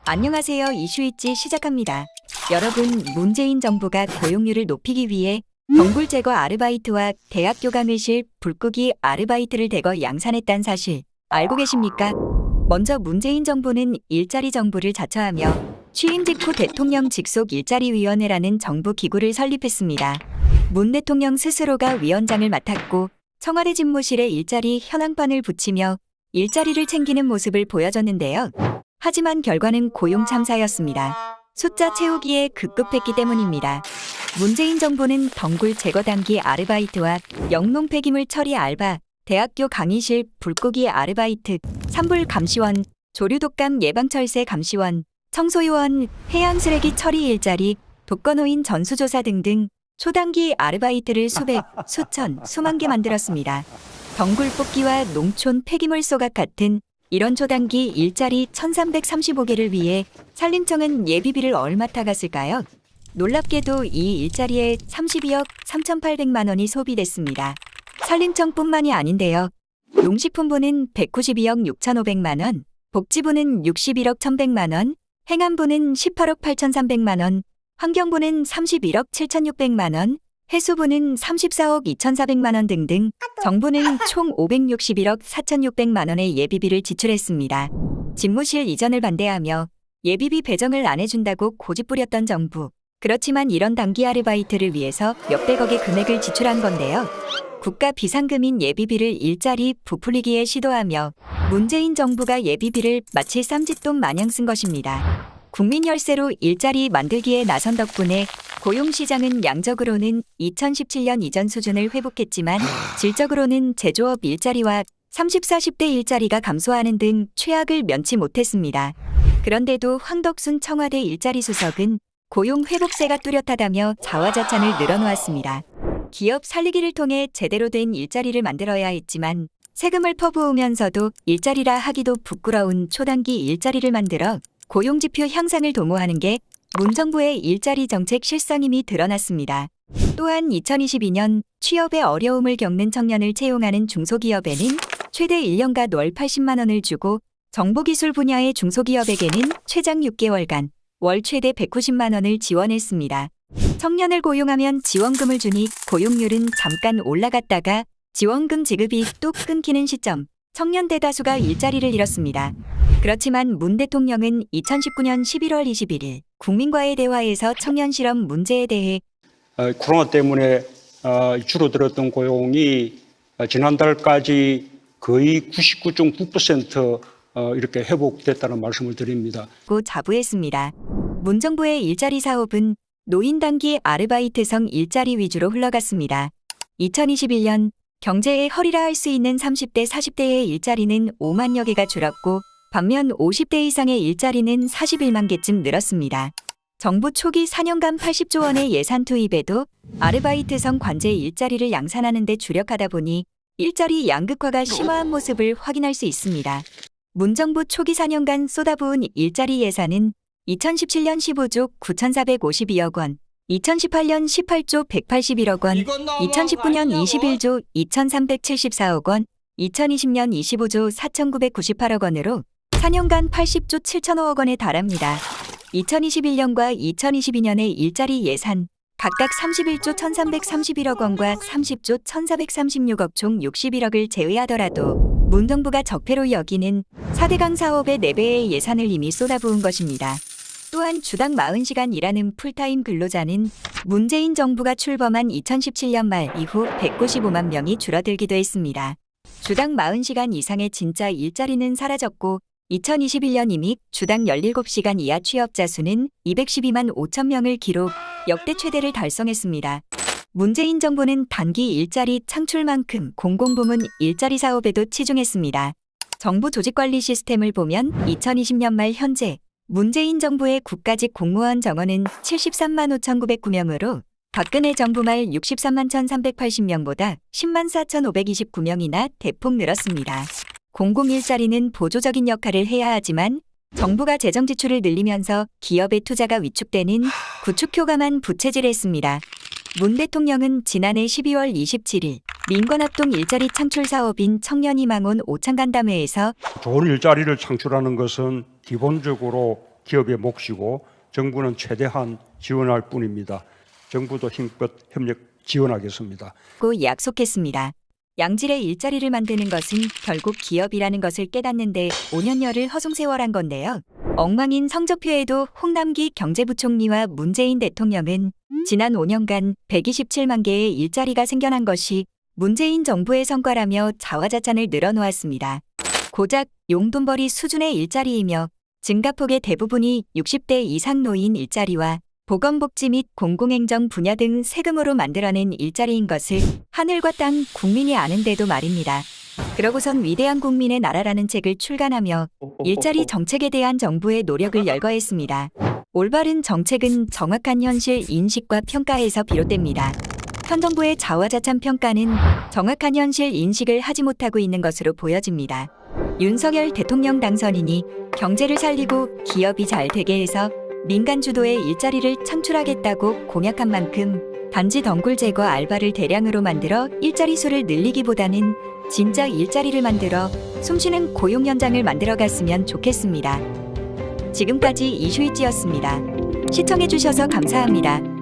안녕하세요. 이슈있지 시작합니다. 여러분, 문재인 정부가 고용률을 높이기 위해 덩굴 제거 아르바이트와 대학교 강의실 불끄기 아르바이트를 대거 양산했다는 사실 알고 계십니까? 먼저 문재인 정부는 일자리 정부를 자처하며 취임 직후 대통령 직속 일자리위원회라는 정부 기구를 설립했습니다. 문 대통령 스스로가 위원장을 맡았고 청와대 집무실에 일자리 현황판을 붙이며 일자리를 챙기는 모습을 보여줬는데요. 하지만 결과는 고용 참사였습니다. 숫자 채우기에 급급했기 때문입니다. 문재인 정부는 덩굴 제거 단기 아르바이트와 영농 폐기물 처리 알바, 대학교 강의실 불끄기 아르바이트, 산불 감시원, 조류 독감 예방철새 감시원, 청소요원, 해양 쓰레기 처리 일자리, 독거노인 전수조사 등등 초단기 아르바이트를 수백, 수천, 수만 개 만들었습니다. 덩굴 뽑기와 농촌 폐기물 소각 같은 이런 초단기 일자리 1335개를 위해 산림청은 예비비를 얼마 타갔을까요? 놀랍게도 이 일자리에 32억 3,800만 원이 소비됐습니다. 산림청뿐만이 아닌데요. 농식품부는 192억 6,500만 원, 복지부는 61억 1,100만 원, 행안부는 18억 8,300만 원, 환경부는 31억 7,600만 원, 해수부는 34억 2,400만 원 등등 정부는 총 561억 4,600만 원의 예비비를 지출했습니다. 집무실 이전을 반대하며 예비비 배정을 안 해준다고 고집부렸던 정부. 그렇지만 이런 단기 아르바이트를 위해서 몇백억의 금액을 지출한 건데요. 국가 비상금인 예비비를 일자리 부풀리기에 시도하며 문재인 정부가 예비비를 마치 쌈짓돈 마냥 쓴 것입니다. 국민 혈세로 일자리 만들기에 나선 덕분에 고용시장은 양적으로는 2017년 이전 수준을 회복했지만 질적으로는 제조업 일자리와 30, 40대 일자리가 감소하는 등 최악을 면치 못했습니다. 그런데도 황덕순 청와대 일자리 수석은 고용 회복세가 뚜렷하다며 자화자찬을 늘어놓았습니다. 기업 살리기를 통해 제대로 된 일자리를 만들어야 했지만 세금을 퍼부으면서도 일자리라 하기도 부끄러운 초단기 일자리를 만들어 고용지표 향상을 도모하는 게 문정부의 일자리 정책 실상임이 드러났습니다. 또한 2022년 취업에 어려움을 겪는 청년을 채용하는 중소기업에는 최대 1년간 월 80만 원을 주고 정보기술 분야의 중소기업에게는 최장 6개월간 월 최대 190만 원을 지원했습니다. 청년을 고용하면 지원금을 주니 고용률은 잠깐 올라갔다가 지원금 지급이 뚝 끊기는 시점, 청년 대다수가 일자리를 잃었습니다. 그렇지만 문 대통령은 2019년 11월 21일 국민과의 대화에서 청년 실업 문제에 대해 코로나 때문에 줄어들었던 고용이 지난달까지 거의 99.9% 이렇게 회복됐다는 말씀을 드립니다. 고 자부했습니다. 문 정부의 일자리 사업은 노인 단기 아르바이트성 일자리 위주로 흘러갔습니다. 2021년 경제의 허리라 할 수 있는 30대, 40대의 일자리는 5만여 개가 줄었고 반면 50대 이상의 일자리는 41만 개쯤 늘었습니다. 정부 초기 4년간 80조 원의 예산 투입에도 아르바이트성 관제 일자리를 양산하는 데 주력하다 보니 일자리 양극화가 심화한 모습을 확인할 수 있습니다. 문정부 초기 4년간 쏟아부은 일자리 예산은 2017년 15조 9,452억 원, 2018년 18조 181억 원, 2019년 21조 2,374억 원, 2020년 25조 4,998억 원으로 4년간 80조 7천억 원에 달합니다. 2021년과 2022년의 일자리 예산 각각 31조 1,331억 원과 30조 1,436억 총 61억을 제외하더라도 문정부가 적폐로 여기는 4대강 사업의 4배의 예산을 이미 쏟아부은 것입니다. 또한 주당 40시간 일하는 풀타임 근로자는 문재인 정부가 출범한 2017년 말 이후 195만 명이 줄어들기도 했습니다. 주당 40시간 이상의 진짜 일자리는 사라졌고 2021년 이미 주당 17시간 이하 취업자 수는 212만 5천 명을 기록, 역대 최대를 달성했습니다. 문재인 정부는 단기 일자리 창출만큼 공공부문 일자리 사업에도 치중했습니다. 정부 조직관리 시스템을 보면 2020년 말 현재 문재인 정부의 국가직 공무원 정원은 73만 5,909명으로 박근혜 정부 말 63만 1,380명보다 10만 4,529명이나 대폭 늘었습니다. 공공일자리는 보조적인 역할을 해야 하지만 정부가 재정 지출을 늘리면서 기업의 투자가 위축되는 구축효과만 부채질했습니다. 문 대통령은 지난해 12월 27일 민관합동 일자리 창출 사업인 청년희망원 오창간담회에서 좋은 일자리를 창출하는 것은 기본적으로 기업의 몫이고 정부는 최대한 지원할 뿐입니다. 정부도 힘껏 협력 지원하겠습니다. 고 약속했습니다. 양질의 일자리를 만드는 것은 결국 기업이라는 것을 깨닫는데 5년여를 허송세월한 건데요. 엉망인 성적표에도 홍남기 경제부총리와 문재인 대통령은 지난 5년간 127만 개의 일자리가 생겨난 것이 문재인 정부의 성과라며 자화자찬을 늘어놓았습니다. 고작 용돈벌이 수준의 일자리이며 증가폭의 대부분이 60대 이상 노인 일자리와 보건복지 및 공공행정 분야 등 세금으로 만들어낸 일자리인 것을 하늘과 땅 국민이 아는데도 말입니다. 그러고선 위대한 국민의 나라라는 책을 출간하며 일자리 정책에 대한 정부의 노력을 열거했습니다. 올바른 정책은 정확한 현실 인식과 평가에서 비롯됩니다. 현 정부의 자화자찬 평가는 정확한 현실 인식을 하지 못하고 있는 것으로 보여집니다. 윤석열 대통령 당선인이 경제를 살리고 기업이 잘 되게 해서 민간 주도의 일자리를 창출하겠다고 공약한 만큼 단지 덩굴 제거 알바를 대량으로 만들어 일자리 수를 늘리기보다는 진짜 일자리를 만들어 숨쉬는 고용 현장을 만들어 갔으면 좋겠습니다. 지금까지 이슈이지였습니다. 시청해주셔서 감사합니다.